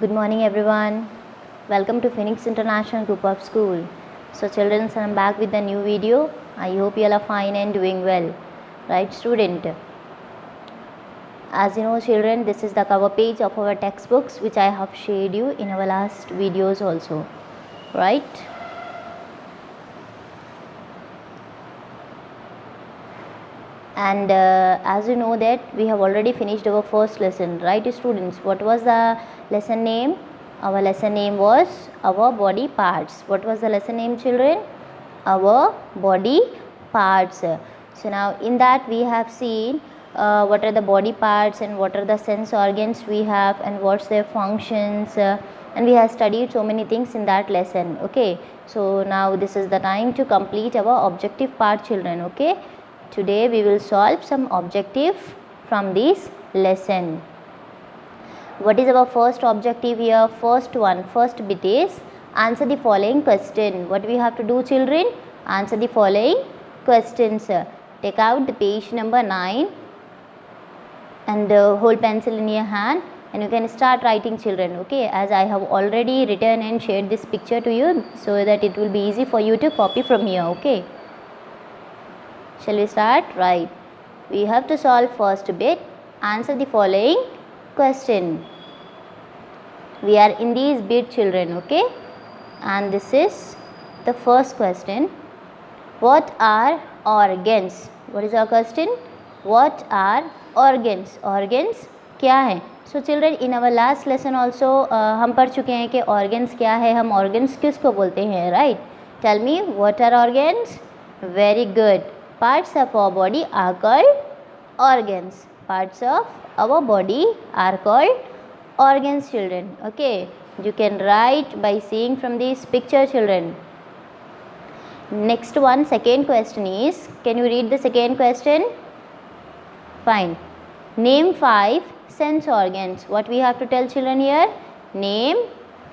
Good morning everyone. Welcome to Phoenix International Group of School. So children, I'm back with a new video. I hope you all are fine and doing well. Right student? As you know children, this is the cover page of our textbooks which I have shared you in our last videos also. Right? And as you know that we have already finished our first lesson, right students? What was the lesson name? Our lesson name was our body parts. What was the lesson name children? Our body parts. So now in that we have seen what are the body parts and what are the sense organs we have and what's their functions, and we have studied so many things in that lesson. Okay, so now this is the time to complete our objective part children. Okay, today we will solve some objective from this lesson. What is our first objective here? First bit is answer the following question. What we have to do children? Answer the following questions. Take out the page number 9 and hold pencil in your hand and you can start writing children. Okay, as I have already written and shared this picture to you so that it will be easy for you to copy from here. Okay, shall we start? Right, we have to solve first bit. Answer the following question. We are in these bit children. Okay, and this is the first question. What are organs? What is our question? What are organs? Organs क्या है? So children, in our last lesson also हम पढ़ चुके हैं कि organs क्या है, हम organs किसको बोलते हैं, right? Tell me, what are organs? Very good. Parts of our body are called organs. Parts of our body are called organs children. Okay, you can write by seeing from this picture children. Next one, second question is, can you read the second question? Fine. Name 5 sense organs. What we have to tell children here? Name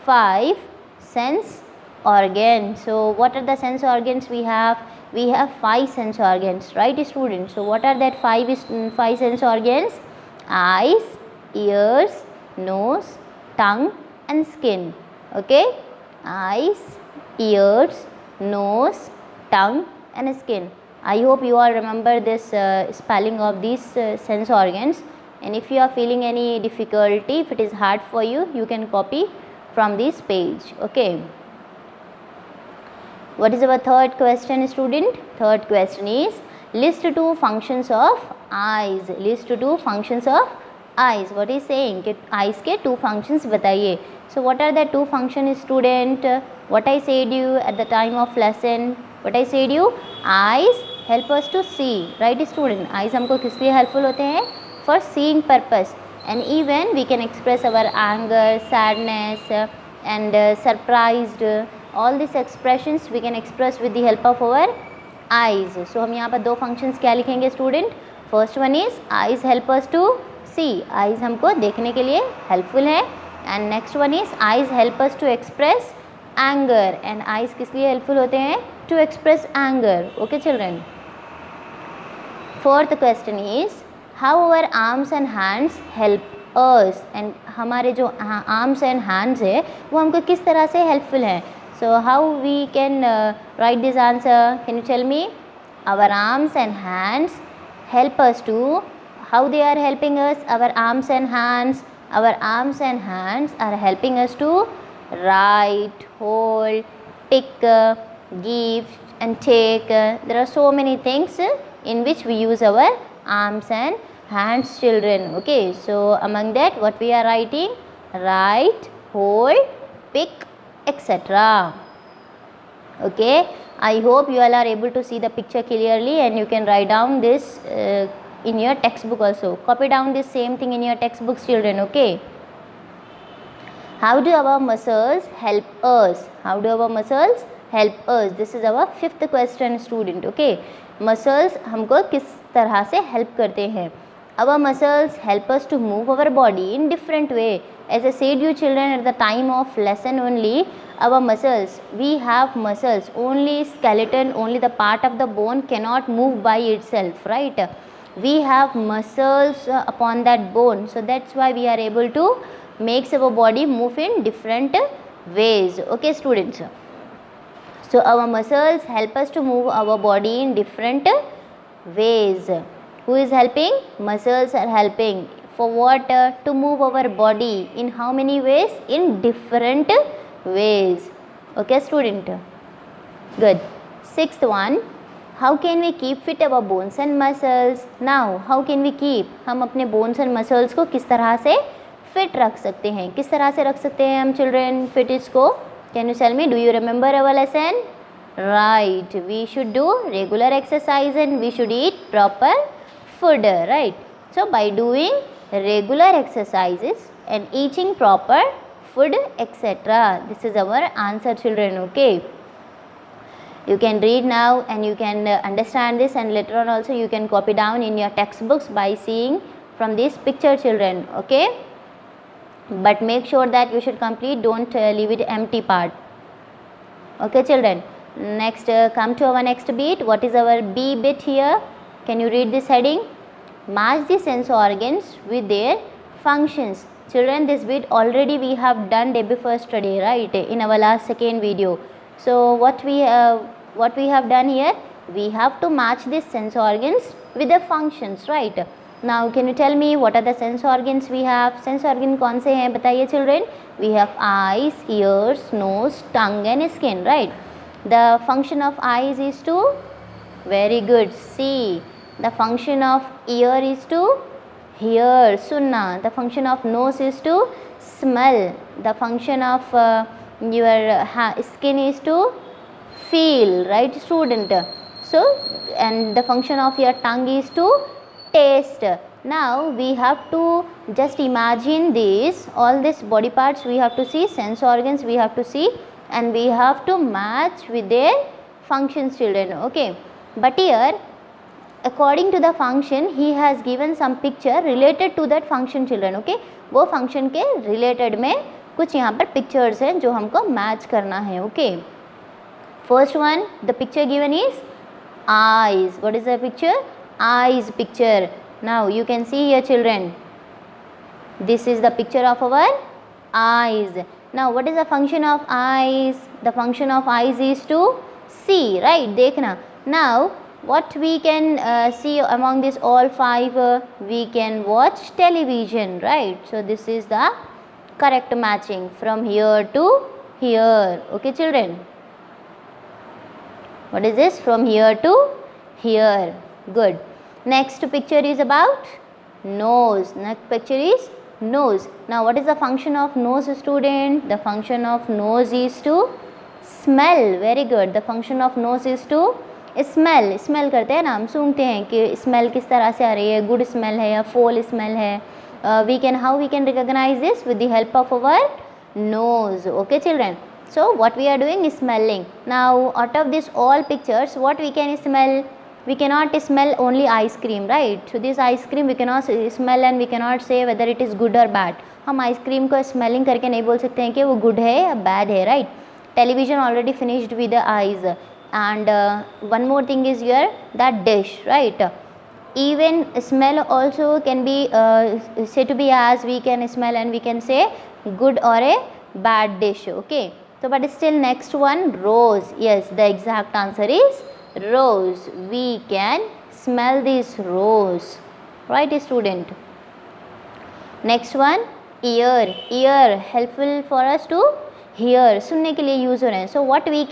5 sense organs. So what are the sense organs we have? We have 5 sense organs, right students? So what are that 5 sense organs? Eyes, ears, nose, tongue and skin. Okay, eyes, ears, nose, tongue and skin. I hope you all remember this spelling of these sense organs, and if you are feeling any difficulty, if it is hard for you, you can copy from this page. Okay, what is our third question student? Third question is, list 2 functions of eyes. List 2 functions of eyes. What is saying कि eyes के 2 functions बताइए. So what are the 2 functions student? What I said you at the time of lesson? What I said you? Eyes help us to see, right student? Eyes हमको किस लिए helpful होते हैं? For seeing purpose, and even we can express our anger, sadness and surprised. All these expressions we can express with the help of our eyes. So हम यहाँ पर 2 functions क्या लिखेंगे student? First one is eyes help us to see. Eyes हमको देखने के लिए helpful है. And next one is eyes help us to express anger. And eyes किस लिए helpful होते हैं? To express anger. Okay children. Fourth question is, how our arms and hands help us. And हमारे जो arms and hands है वो हमको किस तरह से helpful है? So how we can write this answer? Can you tell me? Our arms and hands help us to, how they are helping us? Our arms and hands are helping us to write, hold, pick, give and take. There are so many things in which we use our arms and hands children. Okay, so among that what we are writing? Write, hold, pick, etc. Okay, I hope you all are able to see the picture clearly and you can write down this in your textbook also. Copy down this same thing in your textbooks children. Okay, how do our muscles help us? How do our muscles help us? This is our 5th question student. Okay, muscles हमको किस तरह से help करते हैं? Our muscles help us to move our body in different way. As I said you children at the time of lesson only, our muscles, we have muscles, only skeleton, only the part of the bone cannot move by itself, right? We have muscles upon that bone, so that's why we are able to makes our body move in different ways. Okay students, so our muscles help us to move our body in different ways. Who is helping? Muscles are helping. For what? To move our body in how many ways? In different ways. Okay student, good. Sixth one, how can we keep fit our bones and muscles? Now how can we keep, हम अपने bones and muscles को किस तरह से fit रख सकते हैं? किस तरह से रख सकते हैं हम children fit इसको? Can you tell me? Do you remember our lesson? Right, we should do regular exercise and we should eat proper food, right? So by doing regular exercises and eating proper food, etc. This is our answer children. Okay, you can read now and you can understand this, and later on also you can copy down in your textbooks by seeing from this picture children. Okay, but make sure that you should complete, don't leave it empty part. Okay children, next come to our next bit. What is our B bit here? Can you read this heading? Match the sense organs with their functions. Children, this bit already we have done day before study, right, in our last second video. So what we have done here, we have to match these sense organs with the functions, right? Now can you tell me what are the sense organs we have? Sense organ कौन से हैं बताइए children? We have eyes, ears, nose, tongue and skin, right? The function of eyes is to, very good, see. The function of ear is to hear, sunna. The function of nose is to smell. The function of your skin is to feel, right student? So and the function of your tongue is to taste. Now we have to just imagine this, all these body parts we have to see, sense organs we have to see, and we have to match with their functions children. Okay, but here according to the function he has given some picture related to that function children. Okay, वो function के related में कुछ यहाँ पर pictures हैं जो हमको match करना है. Okay, first one, the picture given is eyes. What is the picture? Eyes picture. Now you can see here children, this is the picture of our eyes. Now what is the function of eyes? The function of eyes is to see, right? देखना. Now what we can see among these all five? We can watch television, right? So this is the correct matching from here to here. Okay children, what is this? From here to here. Good. Next picture is about nose. Next picture is nose. Now what is the function of nose student? The function of nose is to smell. Very good. The function of nose is to smell. Smell करते हैं ना, हम सूंघते हैं कि smell किस तरह से आ रही है, good smell है या foul smell है. How we can recognize this? With the help of our nose. Okay children, so what we are doing is smelling. Now out of this all pictures, what we can smell? We cannot smell only ice cream, right? So this ice cream we cannot smell and we cannot say whether it is good or bad. हम ice cream को smelling करके नहीं बोल सकते हैं कि वो good है या bad है, right? Television already finished with the eyes, and one more thing is here, that dish, right? Even smell also can be said to be as we can smell and we can say good or a bad dish. Okay, so but still next one, rose. Yes, the exact answer is rose. We can smell this rose, right student? Next one, ear. Ear helpful for us to hear, सुनने के लिए use हो रहे हैं. So what we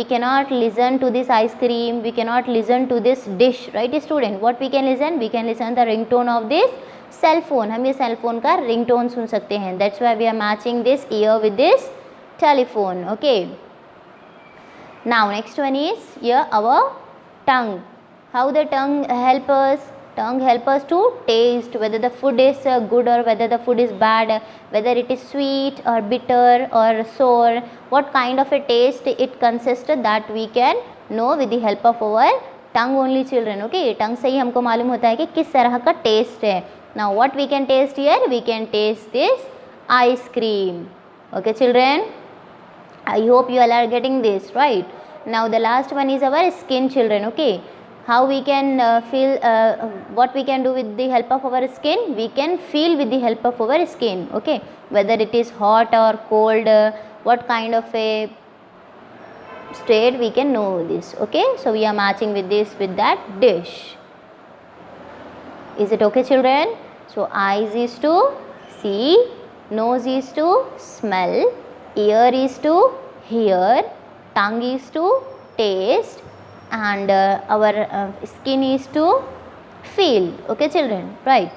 cannot listen to this ice cream, we cannot listen to this dish, right student? What we can listen? We can listen the ringtone of this cell phone. हम ये cell phone का ringtone सुन सकते हैं. That's why we are matching this ear with this telephone. Okay, now next one is here our tongue. How the tongue help us? Tongue help us to taste whether the food is good or whether the food is bad, whether it is sweet or bitter or sour, what kind of a taste it consists, that we can know with the help of our tongue only children. Okay, tongue से ही हमको मालूम होता है कि किस तरह का taste है. Now what we can taste here? We can taste this ice cream. Okay children, I hope you all are getting this right. Now the last one is our skin children. Okay, how we can feel, what we can do with the help of our skin, we can feel with the help of our skin, okay, whether it is hot or cold, what kind of a state we can know this, okay. So we are matching with this, with that dish. Is it okay, children? So eyes is to see, nose is to smell, ear is to hear, tongue is to taste, and our skin is to feel, okay children, right.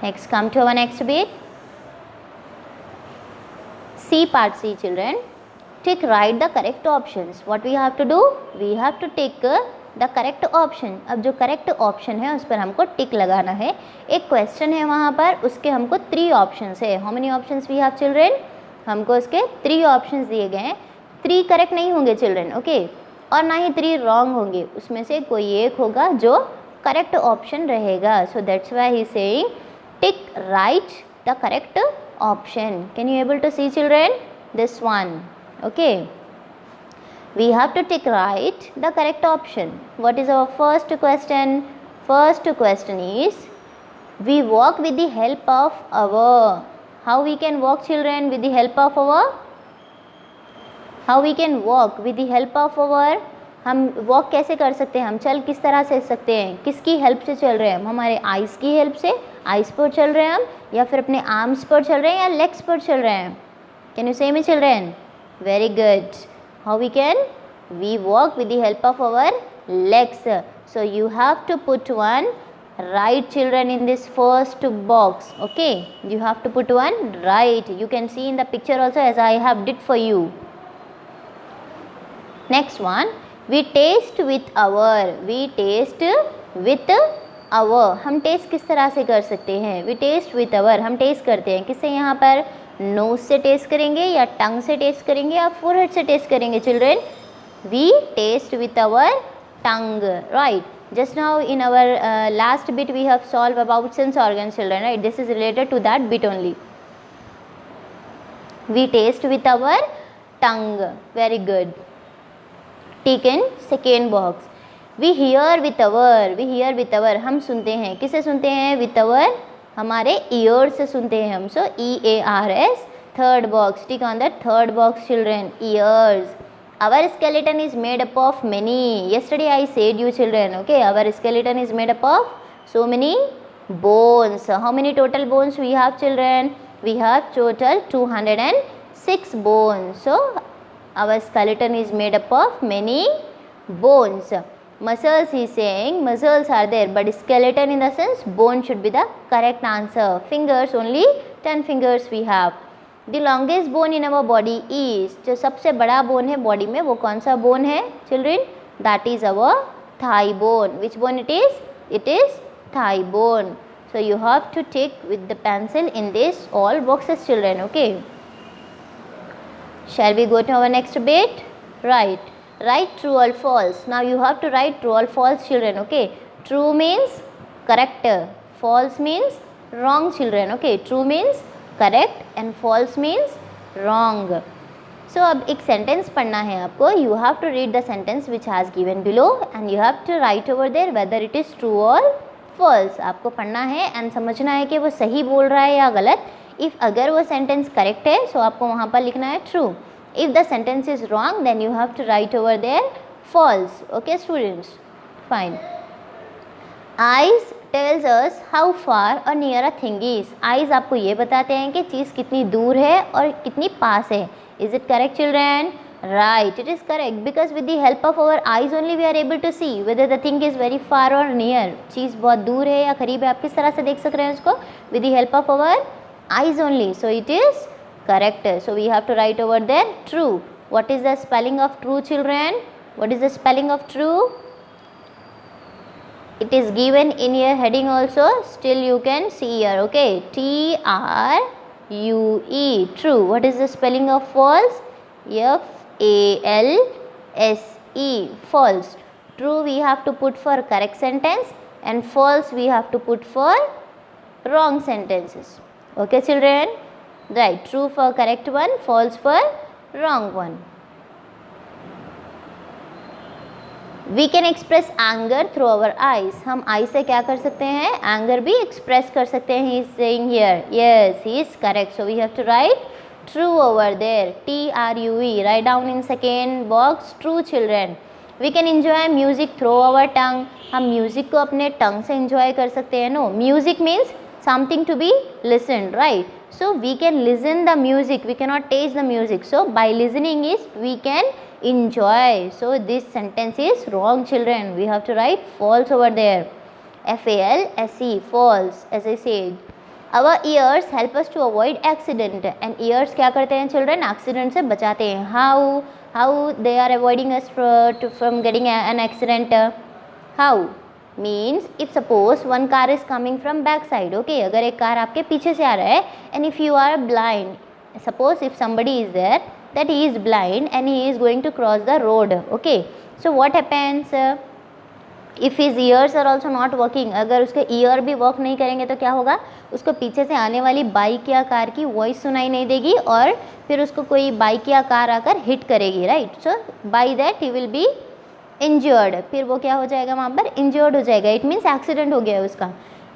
Next, come to our next bit. C part C, children. Tick write the correct options. What we have to do? We have to tick the correct option. अब जो correct option है उस पर हमको टिक लगाना है. एक question है वहाँ पर, उसके हमको 3 ऑप्शंस है. How many options we have children? हमको उसके 3 ऑप्शंस दिए गए हैं. 3 करेक्ट नहीं होंगे चिल्ड्रेन, ओके, और ना ही 3 रॉन्ग होंगे. उसमें से कोई एक होगा जो करेक्ट ऑप्शन रहेगा. So that's why he saying tick right the correct option. Can you able to see children this one? Okay, we have to tick right the correct option. What is our first question? First question is, we walk with the help of our. How we can walk children with the help of our? How we can walk with the help of our? हम walk कैसे कर सकते हैं? हम चल किस तरह से सकते हैं? किसकी हेल्प से चल रहे हैं हम? हमारे आइज़ की हेल्प से, आइज़ पर चल रहे हैं हम, या फिर अपने आर्म्स पर चल रहे हैं, या लेग्स पर चल रहे हैं? Can you say me children? Very good. How we can? We walk with the help of our legs. So you have to put one right children in this first box, okay. You have to put one right. You can see in the picture also as I have did for you. Next one, we taste with our. We taste with our. हम test किस तरह से कर सकते हैं? We taste with our. हम test करते हैं किससे? यहाँ पर नोज से टेस्ट करेंगे, या टंग से टेस्ट करेंगे, या फोरहेड से टेस्ट करेंगे children? We test with our tongue, right. Just now in our last bit we have solve about sense organ children, right. This is related to that bit only. We test with our tongue. Very good. Tick in second box. We hear with our. We hear with our. हम सुनते हैं. किससे सुनते हैं? With our. हमारे years से सुनते हैं हम. So EARS. Third box. Tick on that third box children. Ears. Our skeleton is made up of many. yesterday I said you children, okay, our skeleton is made up of so many bones. How many total bones we have children? We have total 206 bones. So our skeleton is made up of many bones. Muscles, he is saying muscles are there, but skeleton in the sense bone should be the correct answer. Fingers, only 10 fingers we have. The longest bone in our body is, जो सबसे बड़ा bone है body में वो कौन सा bone है children? That is our thigh bone. Which bone it is? It is thigh bone. So you have to tick with the pencil in this all boxes children, okay. Shall we go to our next bit? Right. Write true or false. Now you have to write true or false children, okay. True means correct, false means wrong children, okay. True means correct and false means wrong. So अब एक sentence पढ़ना है आपको. You have to read the sentence which has given below and you have to write over there whether it is true or false. आपको पढ़ना है and समझना है कि वो सही बोल रहा है या गलत. इफ़ अगर वो सेंटेंस करेक्ट है सो आपको वहाँ पर लिखना है true. If the sentence is wrong, then you have to write over there false. Okay, students? Fine. Eyes tells us how far or near a thing is. Eyes आपको ये बताते हैं कि चीज़ कितनी दूर है और कितनी पास है. Is it correct, children? Right, it is correct because with the help of our eyes only we are able to see whether the thing is very far or near. चीज़ बहुत दूर है या करीब है, आप किस तरह से देख सक रहे हैं उसको? With the help of our eyes only. So it is correct. So we have to write over there true. What is the spelling of true children? What is the spelling of true? It is given in your heading also. Still you can see here, okay. TRUE, true. What is the spelling of false? FALSE, false. True we have to put for correct sentence and false we have to put for wrong sentences. Okay children? Right, true for correct one, false for wrong one. We can express anger through our eyes, हम eye से क्या कर सकते हैं, anger भी express कर सकते हैं. He is saying here, yes he is correct. So we have to write true over there, TRUE. Write down in second box true children. We can enjoy music through our tongue, हम music को अपने टंग से enjoy कर सकते हैं. No, music means something to be listened, right? So we can listen the music, we cannot taste the music, so by listening is we can enjoy. So this sentence is wrong children, we have to write false over there. FALSE, false. As I said, our ears help us to avoid accident, and ears क्या करते हैं children, accident से बचाते हैं. how they are avoiding us from getting an accident? How means if suppose one car is coming from back side, okay, अगर एक car आपके पीछे से आ रहा है, and if you are blind, suppose if somebody is there that he is blind and he is going to cross the road, okay, so what happens, if his ears are also not working, अगर उसके year भी work नहीं करेंगे तो क्या होगा, उसको पीछे से आने वाली बाइक या कार की वॉइस सुनाई नहीं देगी और फिर उसको कोई बाइक या कार आकर हिट करेगी, right. So by that he will be injured, फिर वो क्या हो जाएगा, वहाँ पर इंजर्ड हो जाएगा. इट मीन्स एक्सीडेंट हो गया है उसका.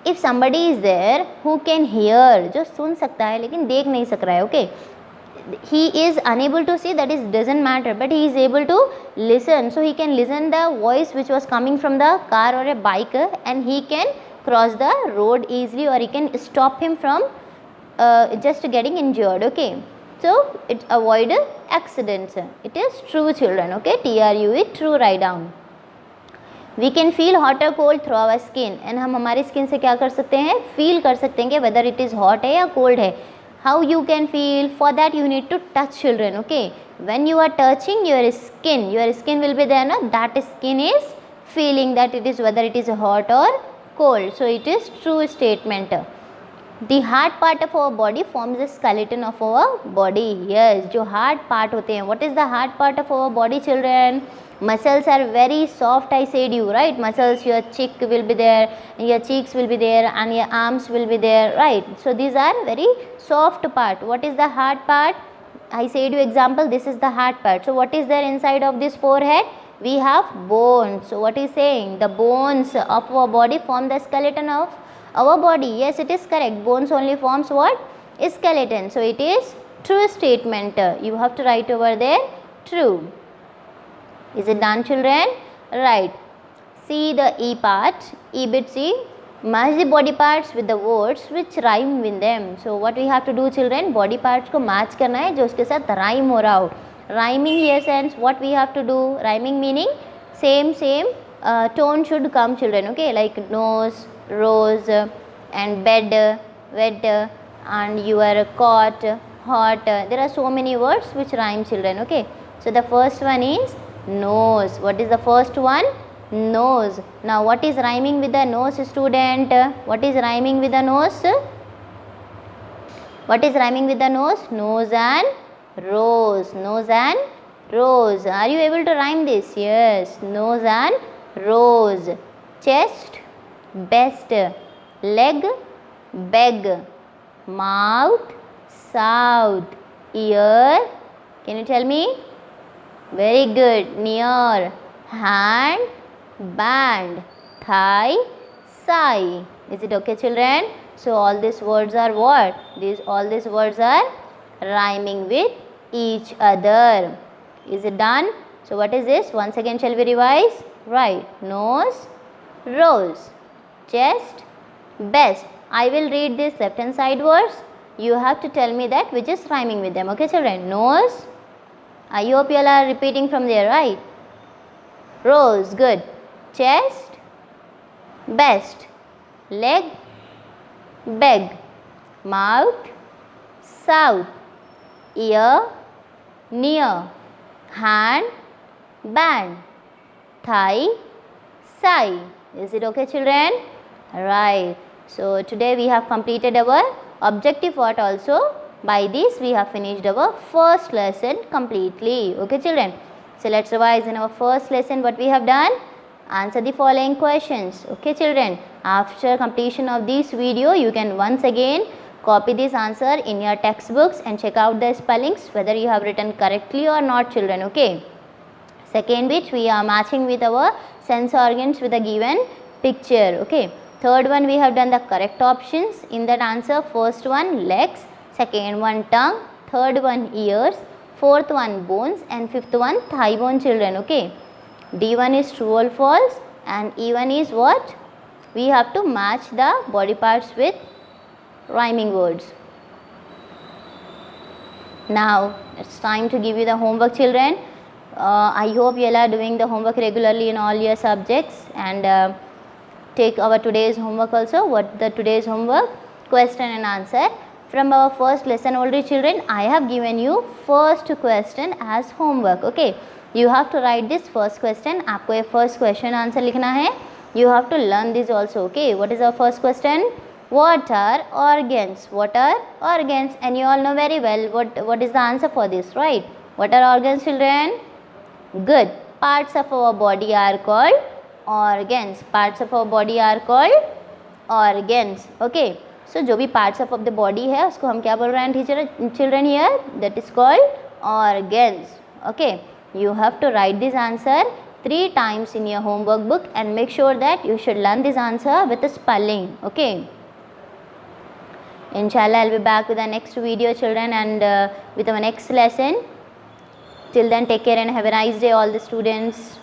If somebody is there who can hear, जो सुन सकता है लेकिन देख नहीं सक रहा है, okay, he is unable to see, that is doesn't matter, but he is able to listen, so he can listen the voice which was coming from the car or a bike, and he can cross the road easily, or he can stop him from just getting injured, okay. So it avoid accidents. It is true children, okay, TRUE, true. Write down. We can feel hot or cold through our skin, and हम हमारी skin से क्या कर सकते हैं, feel कर सकते हैं कि वेदर इट इज़ हॉट है या कोल्ड है. How you can feel? For that you need to touch children, okay. When you are touching your skin will be there, no? That skin is feeling that it is whether it is hot or cold. So it is true statement. The hard part of our body forms the skeleton of our body. Yes, जो hard part होते हैं. What is the hard part of our body children? Muscles are very soft, I said you, right? Muscles, your cheek will be there, your cheeks will be there, and your arms will be there, right? So these are very soft part. What is the hard part? I said you example, this is the hard part. So what is there inside of this forehead? We have bones. So what is saying? The bones of our body form the skeleton of our body. Yes, it is correct. Bones only forms what? A skeleton. So it is true statement. You have to write over there true. Is it done children? Right. See the E part. E bit C. Match the body parts with the words which rhyme with them. So what we have to do children? Body parts को match करना है जो उसके साथ rhyme हो रहा हो. Rhyming here sense what we have to do? Rhyming meaning same tone should come children. Okay, like nose, rose, and bed, wet, and you are caught, hot. There are so many words which rhyme children. Okay, so the first one is nose. What is the first one? Nose. Now what is rhyming with the nose student? What is rhyming with the nose? What is rhyming with the nose? Nose and rose. Nose and rose. Are you able to rhyme this? Yes. Nose and rose. Chest, best. Leg, beg. Mouth, south. Ear, can you tell me? Very good. Near. Hand, band. Thigh, sigh. Is it okay children? So all these words are what? All these words are rhyming with each other. Is it done? So what is this? Once again shall we revise? Right. Nose, rose. Chest, best. I will read this left hand side words. You have to tell me that which is rhyming with them. Okay children? Nose. I hope you all are repeating from there, right? Rose, good. Chest, best. Leg, beg. Mouth, south. Ear, near. Hand, band. Thigh, sigh. Is it okay children? Right. So today we have completed our objective part also. By this we have finished our first lesson completely. Okay children. So let's revise in our first lesson what we have done. Answer the following questions. Okay children. After completion of this video you can once again copy this answer in your textbooks and check out the spellings whether you have written correctly or not children. Okay. Second, which we are matching with our sense organs with a given picture. Okay. Third one, we have done the correct options in that answer. First one legs, second one tongue, third one ears, fourth one bones, and fifth one thigh bone, children. Okay. D1 is true or false, and E1 is what? We have to match the body parts with rhyming words. Now it's time to give you the homework, children. I hope you all are doing the homework regularly in all your subjects, and take our today's homework also. What the today's homework? Question and answer. From our first lesson already, children, I have given you first question as homework. Okay, you have to write this first question. आपको ये first question answer लिखना है. You have to learn this also. Okay, what is our first question? What are organs? What are organs? And you all know very well what is the answer for this, right? What are organs, children? Good. Parts of our body are called organs. Parts of our body are called organs. Okay. So जो भी parts of the body है उसको हम क्या बोल रहे हैं children here? That is called organs. Okay. You have to write this answer 3 times in your homework book and make sure that you should learn this answer with a spelling. Okay. Inshallah, I'll be back with the next video, children, and with our next lesson. Till then, take care and have a nice day, all the students.